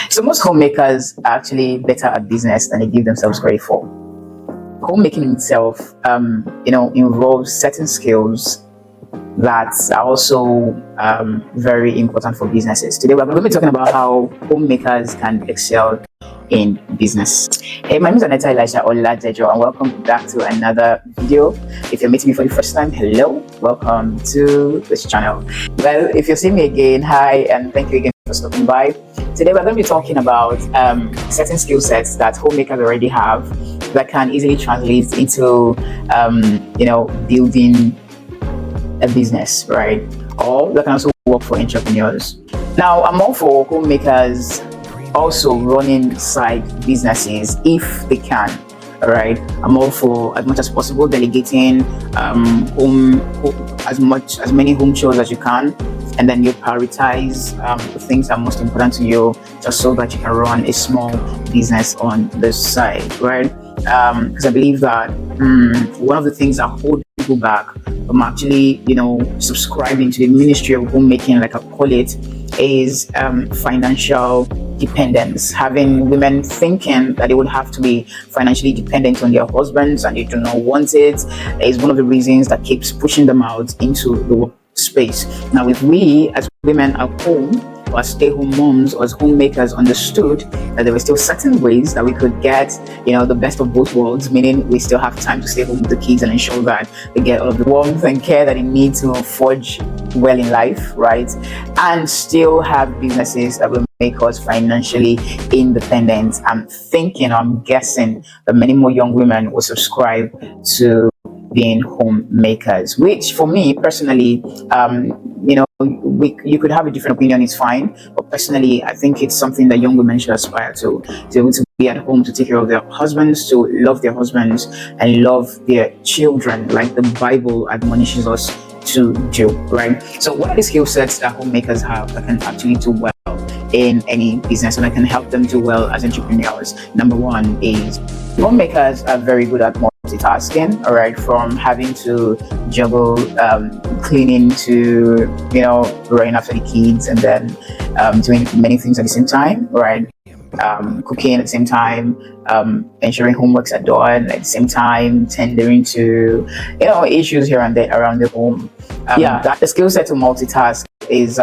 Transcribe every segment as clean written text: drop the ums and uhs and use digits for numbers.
So most homemakers are actually better at business than they give themselves credit for. Homemaking itself, involves certain skills that are also very important for businesses. Today we're going to be talking about how homemakers can excel in business. Hey, my name is Aneta, Elisha-Oladejo, and welcome back to another video. If you're meeting me for the first time, hello, welcome to this channel. Well, if you're seeing me again, hi, and thank you again for stopping by. Today we're going to be talking about certain skill sets that homemakers already have that can easily translate into building a business, right? Or that can also work for entrepreneurs. Now, I'm all for homemakers also running side businesses if they can. All right, I'm all for, as much as possible, delegating as many home chores as you can, and then you prioritize the things that are most important to you, just so that you can run a small business on the side, right? Because I believe that one of the things that hold people back from actually, subscribing to the ministry of homemaking, like I call it, is financial dependence. Having women thinking that they would have to be financially dependent on their husbands and they do not want it is one of the reasons that keeps pushing them out into the workspace. Now, if we as women at home, or as stay-home moms or as homemakers, understood that there were still certain ways that we could get, the best of both worlds, meaning we still have time to stay home with the kids and ensure that they get all of the warmth and care that they need to forge well in life, right? And still have businesses that will make us financially independent. I'm guessing that many more young women will subscribe to being homemakers, which for me personally, you could have a different opinion, it's fine, but personally I think it's something that young women should aspire to be able to be at home, to take care of their husbands, to love their husbands and love their children, like the Bible admonishes us to do, right? So what are the skill sets that homemakers have that can actually do well in any business and that can help them do well as entrepreneurs? Number one is homemakers are very good at multitasking, all right, from having to juggle cleaning to running after the kids and then doing many things at the same time, right? Cooking at the same time, ensuring homeworks are done at the same time, tendering to issues here and there around the home. The skill set to multitask is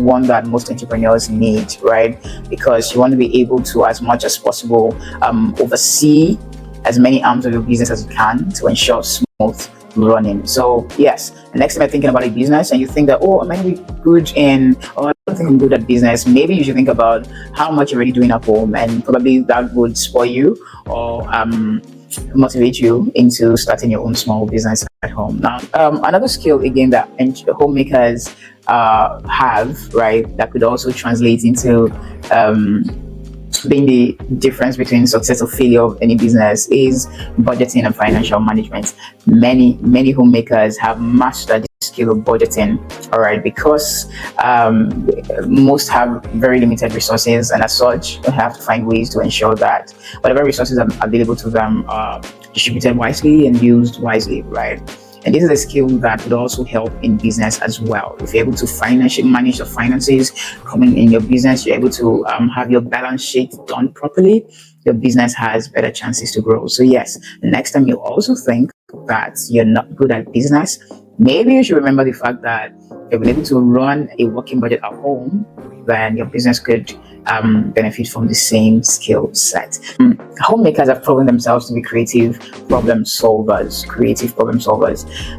one that most entrepreneurs need, right? Because you want to be able to, as much as possible, oversee as many arms of your business as you can to ensure smooth running. So yes, the next time you're thinking about a business and you think that, I might be good in, or I don't think I'm good at business, maybe you should think about how much you're already doing at home, and probably that would spoil you or motivate you into starting your own small business at home. Now, another skill again that homemakers have, right, that could also translate into being the difference between success or failure of any business is budgeting and financial management. Many homemakers have mastered the skill of budgeting, all right, because most have very limited resources, and as such they have to find ways to ensure that whatever resources are available to them are distributed wisely and used wisely, right? And this is a skill that would also help in business as well. If you're able to financially manage the finances coming in your business, you're able to have your balance sheet done properly, your business has better chances to grow. So yes, the next time you also think that you're not good at business, maybe you should remember the fact that if you're able to run a working budget at home, then your business could benefit from the same skill set. Homemakers have proven themselves to be creative problem solvers.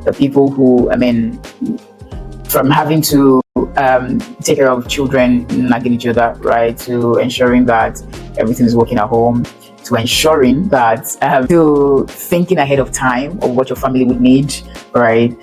The people who, from having to take care of children nagging each other, right, to ensuring that everything is working at home, to ensuring that to thinking ahead of time of what your family would need, right?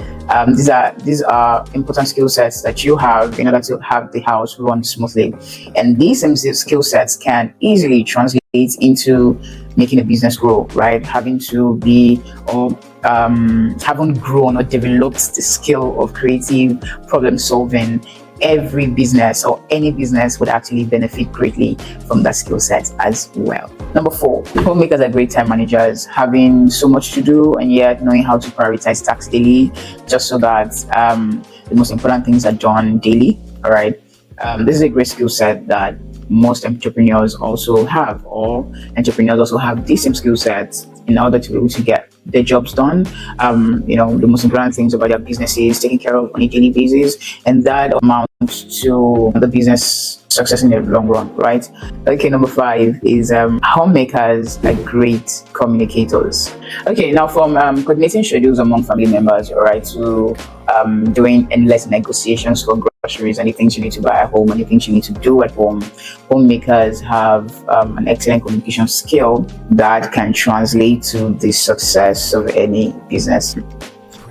These are important skill sets that you have in order to have the house run smoothly, and these same skill sets can easily translate into making a business grow, right? Having to be or haven't grown or developed the skill of creative problem solving, every business or any business would actually benefit greatly from that skill set as well. Number 4, homemakers are great time managers, having so much to do and yet knowing how to prioritize tasks daily, just so that the most important things are done daily. All right, this is a great skill set that most entrepreneurs also have, or entrepreneurs also have these same skill sets in order to be able to get their jobs done. The most important things about their business is taken care of on a daily basis, and that amounts to the business success in the long run, right? Okay, number 5 is homemakers are great communicators. Okay, now from coordinating schedules among family members, all right, to doing endless negotiations for groceries, any things you need to buy at home, any things you need to do at home, homemakers have an excellent communication skill that can translate to the success of any business.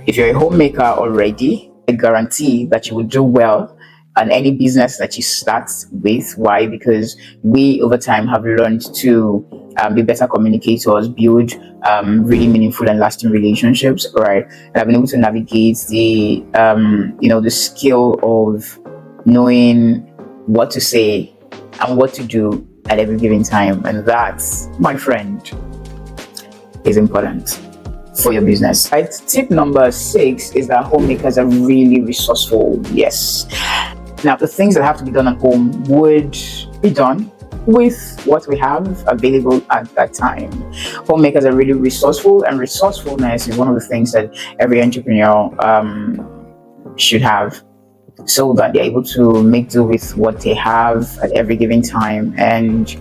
If you're a homemaker already, I guarantee that you will do well on any business that you start with. Why? Because we over time have learned to be better communicators, build really meaningful and lasting relationships, right? And I've been able to navigate the the skill of knowing what to say and what to do at every given time, and that, my friend, is important for your business. Right? Tip number 6 is that homemakers are really resourceful. Yes. Now, the things that have to be done at home would be done with what we have available at that time. Homemakers are really resourceful, and resourcefulness is one of the things that every entrepreneur should have, so that they're able to make do with what they have at every given time, and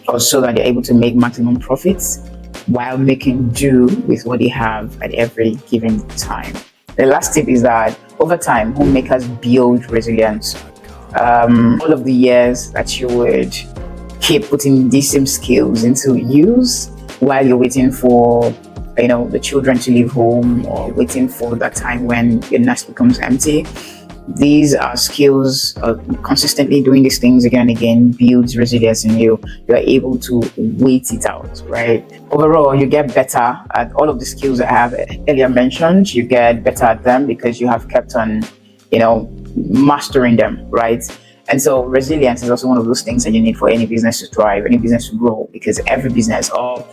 also that they're able to make maximum profits while making do with what they have at every given time. The last tip is that over time, homemakers build resilience. All of the years that you would keep putting these same skills into use while you're waiting for the children to leave home, or waiting for that time when your nest becomes empty, these are skills. Consistently doing these things again and again builds resilience in you. You are able to wait it out, right? Overall, you get better at all of the skills I have earlier mentioned. You get better at them because you have kept on mastering them, right? And so resilience is also one of those things that you need for any business to thrive, any business to grow, because every business, or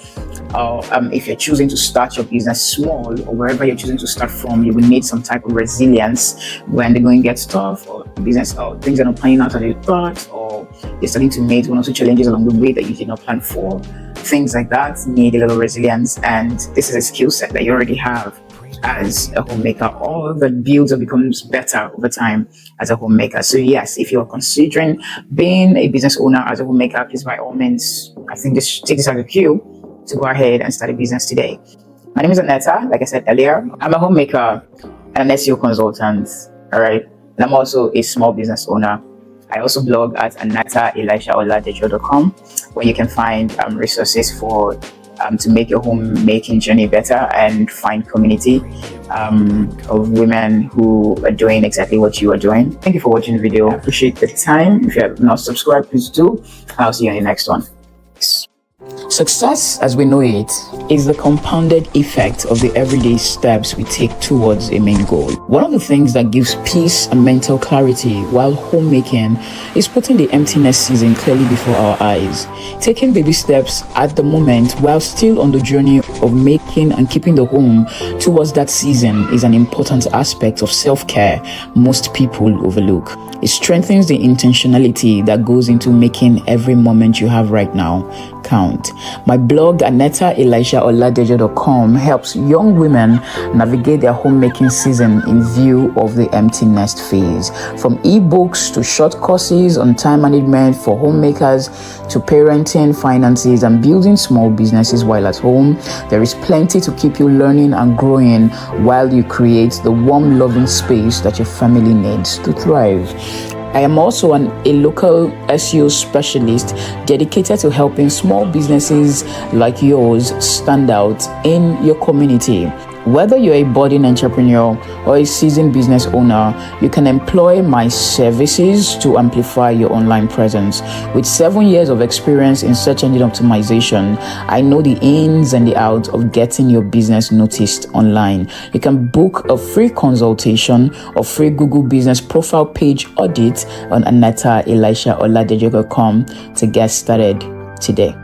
if you're choosing to start your business small, or wherever you're choosing to start from, you will need some type of resilience when the going gets tough, or business, or things are not planning out as you thought, or you're starting to meet one or two challenges along the way that you did not plan for. Things like that need a little resilience, and this is a skill set that you already have as a homemaker, or that builds or becomes better over time as a homemaker. So yes, if you're considering being a business owner as a homemaker, please by all means, I think take this as a cue to go ahead and start a business today. My name is Aneta. Like I said earlier, I'm a homemaker and an SEO consultant. All right, and I'm also a small business owner. I also blog at Aneta Elisha-Oladejo.com, where you can find resources for to make your homemaking journey better and find community of women who are doing exactly what you are doing. Thank you for watching the video. I appreciate the time. If you have not subscribed, please do. I'll see you in the next one. Peace. Success, as we know it, is the compounded effect of the everyday steps we take towards a main goal. One of the things that gives peace and mental clarity while homemaking is putting the emptiness season clearly before our eyes. Taking baby steps at the moment while still on the journey of making and keeping the home towards that season is an important aspect of self-care most people overlook. It strengthens the intentionality that goes into making every moment you have right now count. My blog, Aneta Elisha-Oladejo.com, helps young women navigate their homemaking season in view of the empty nest phase. From ebooks to short courses on time management for homemakers to parenting, finances, and building small businesses while at home, there is plenty to keep you learning and growing while you create the warm, loving space that your family needs to thrive. I am also a local SEO specialist dedicated to helping small businesses like yours stand out in your community. Whether you're a budding entrepreneur or a seasoned business owner, you can employ my services to amplify your online presence. With 7 years of experience in search engine optimization, I know the ins and the outs of getting your business noticed online. You can book a free consultation or free Google Business Profile Page audit on Aneta Elisha-Oladejo.com to get started today.